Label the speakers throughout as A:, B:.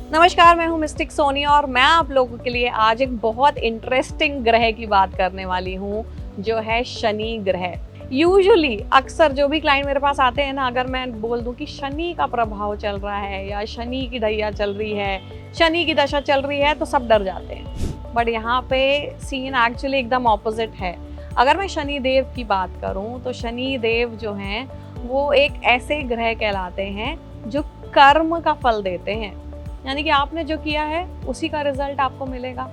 A: नमस्कार, मैं हूँ मिस्टिक सोनी और मैं आप लोगों के लिए आज एक बहुत इंटरेस्टिंग ग्रह की बात करने वाली हूँ, जो है शनि ग्रह। यूजुअली अक्सर जो भी क्लाइंट मेरे पास आते हैं ना, अगर मैं बोल दूँ कि शनि का प्रभाव चल रहा है या शनि की ढैया चल रही है, शनि की दशा चल रही है, तो सब डर जाते हैं। बट यहाँ पे सीन एक्चुअली एकदम ऑपोजिट है। अगर मैं शनि देव की बात करूँ तो शनि देव जो हैं वो एक ऐसे ग्रह कहलाते हैं जो कर्म का फल देते हैं, यानी कि आपने जो किया है उसी का रिजल्ट आपको मिलेगा।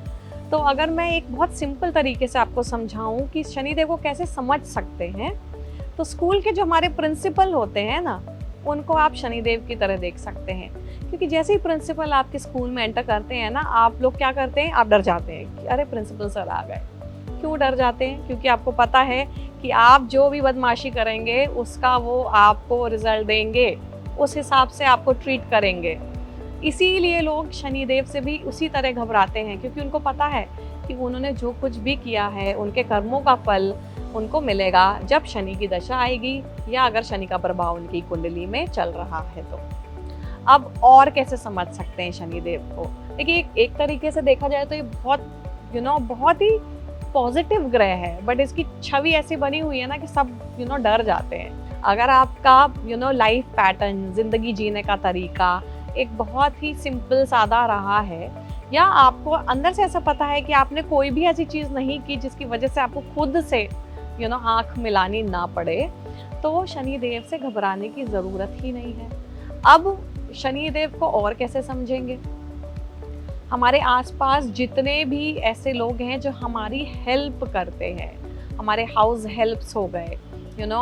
A: तो अगर मैं एक बहुत सिंपल तरीके से आपको समझाऊं कि शनिदेव को कैसे समझ सकते हैं, तो स्कूल के जो हमारे प्रिंसिपल होते हैं ना, उनको आप शनिदेव की तरह देख सकते हैं। क्योंकि जैसे ही प्रिंसिपल आपके स्कूल में एंटर करते हैं ना, आप लोग क्या करते हैं, आप डर जाते हैं कि अरे प्रिंसिपल सर आ गए। क्यों डर जाते हैं? क्योंकि आपको पता है कि आप जो भी बदमाशी करेंगे उसका वो आपको रिजल्ट देंगे, उस हिसाब से आपको ट्रीट करेंगे। इसीलिए लोग शनिदेव से भी उसी तरह घबराते हैं, क्योंकि उनको पता है कि उन्होंने जो कुछ भी किया है उनके कर्मों का फल उनको मिलेगा जब शनि की दशा आएगी, या अगर शनि का प्रभाव उनकी कुंडली में चल रहा है तो। अब और कैसे समझ सकते हैं शनिदेव को? देखिए, एक तरीके से देखा जाए तो ये बहुत बहुत ही पॉजिटिव ग्रह है, बट इसकी छवि ऐसी बनी हुई है ना कि सब डर जाते हैं। अगर आपका लाइफ पैटर्न, जिंदगी जीने का तरीका एक बहुत ही सिंपल सादा रहा है, या आपको अंदर से ऐसा पता है कि आपने कोई भी ऐसी चीज़ नहीं की जिसकी वजह से आपको खुद से आंख मिलानी ना पड़े, तो शनिदेव से घबराने की ज़रूरत ही नहीं है। अब शनिदेव को और कैसे समझेंगे? हमारे आसपास जितने भी ऐसे लोग हैं जो हमारी हेल्प करते हैं, हमारे हाउस हेल्प्स हो गए,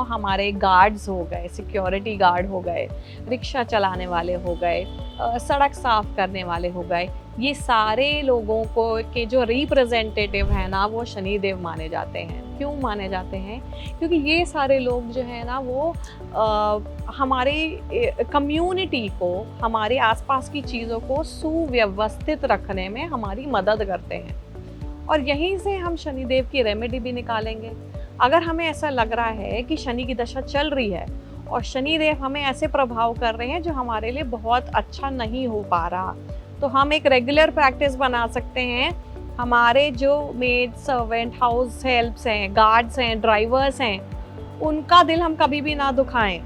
A: हमारे गार्ड्स हो गए, सिक्योरिटी गार्ड हो गए, रिक्शा चलाने वाले हो गए, सड़क साफ करने वाले हो गए, ये सारे लोगों को के जो रिप्रेजेंटेटिव हैं ना, वो शनिदेव माने जाते हैं। क्यों माने जाते हैं? क्योंकि ये सारे लोग जो है ना वो हमारे कम्युनिटी को, हमारे आसपास की चीज़ों को सुव्यवस्थित रखने में हमारी मदद करते हैं। और यहीं से हम शनिदेव की रेमेडी भी निकालेंगे। अगर हमें ऐसा लग रहा है कि शनि की दशा चल रही है और शनिदेव हमें ऐसे प्रभाव कर रहे हैं जो हमारे लिए बहुत अच्छा नहीं हो पा रहा, तो हम एक रेगुलर प्रैक्टिस बना सकते हैं। हमारे जो मेड, सर्वेंट, हाउस हेल्प्स हैं, गार्ड्स हैं, ड्राइवर्स हैं, उनका दिल हम कभी भी ना दुखाएं।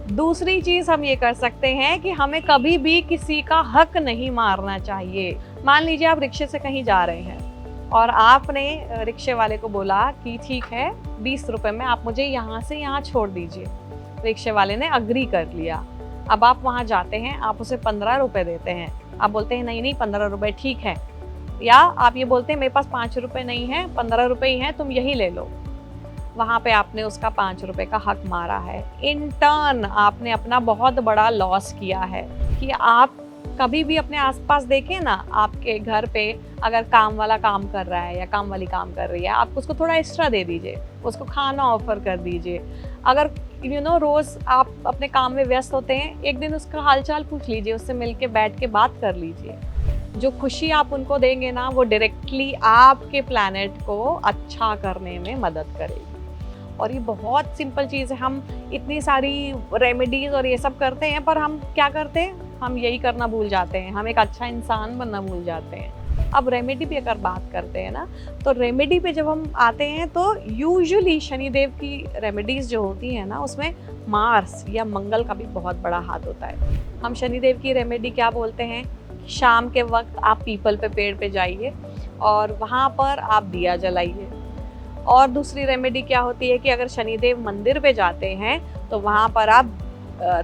A: दूसरी चीज़ हम ये कर सकते हैं कि हमें कभी भी किसी का हक नहीं मारना चाहिए। मान लीजिए आप रिक्शे से कहीं जा रहे हैं और आपने रिक्शे वाले को बोला कि ठीक है, 20 रुपए में आप मुझे यहाँ से यहाँ छोड़ दीजिए। रिक्शे वाले ने अग्री कर लिया। अब आप वहाँ जाते हैं, आप उसे 15 रुपए देते हैं। आप बोलते हैं नहीं 15 रुपए ठीक है, या आप ये बोलते हैं मेरे पास 5 रुपए नहीं है, 15 रुपए ही हैं, तुम यही ले लो। वहाँ पे आपने उसका 5 रुपए का हक मारा है। इन टर्न आपने अपना बहुत बड़ा लॉस किया है। कि आप कभी भी अपने आसपास देखें ना, आपके घर पे अगर काम वाला काम कर रहा है या काम वाली काम कर रही है, आप उसको थोड़ा एक्स्ट्रा दे दीजिए, उसको खाना ऑफर कर दीजिए। अगर रोज़ आप अपने काम में व्यस्त होते हैं, एक दिन उसका हालचाल पूछ लीजिए, उससे मिलके बैठ के बात कर लीजिए। जो खुशी आप उनको देंगे ना, वो डायरेक्टली आपके प्लैनेट को अच्छा करने में मदद करेगी। और ये बहुत सिंपल चीज़ है। हम इतनी सारी रेमेडीज़ और ये सब करते हैं, पर हम क्या करते हैं, हम यही करना भूल जाते हैं, हम एक अच्छा इंसान बनना भूल जाते हैं। अब रेमेडी पे अगर बात करते हैं ना, तो रेमेडी पे जब हम आते हैं तो यूजुअली शनिदेव की रेमेडीज़ जो होती हैं ना, उसमें मार्स या मंगल का भी बहुत बड़ा हाथ होता है। हम शनिदेव की रेमेडी क्या बोलते हैं? शाम के वक्त आप पीपल पे, पेड़ पे जाइए और वहाँ पर आप दिया जलाइए। और दूसरी रेमेडी क्या होती है कि अगर शनिदेव मंदिर पे जाते हैं तो वहाँ पर आप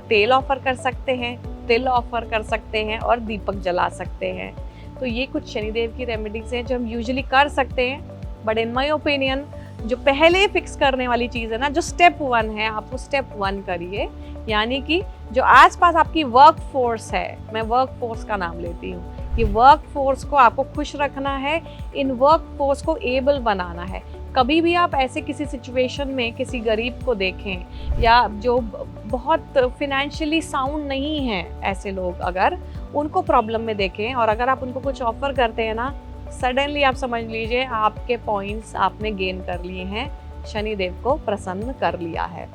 A: तेल ऑफर कर सकते हैं, तिल ऑफर कर सकते हैं और दीपक जला सकते हैं। तो ये कुछ शनिदेव की रेमेडीज हैं जो हम यूजुअली कर सकते हैं। बट इन माय ओपिनियन, जो पहले फिक्स करने वाली चीज़ है ना, जो स्टेप 1 है, आप वो स्टेप 1 करिए। यानी कि जो आसपास आपकी वर्क फोर्स है, मैं वर्क फोर्स का नाम लेती हूँ, ये वर्क फोर्स को आपको खुश रखना है, इन वर्क फोर्स को एबल बनाना है। कभी भी आप ऐसे किसी सिचुएशन में किसी गरीब को देखें, या जो बहुत फिनेंशियली साउंड नहीं है, ऐसे लोग अगर उनको प्रॉब्लम में देखें और अगर आप उनको कुछ ऑफर करते हैं ना, सडनली आप समझ लीजिए आपके पॉइंट्स आपने गेन कर लिए हैं, शनिदेव को प्रसन्न कर लिया है।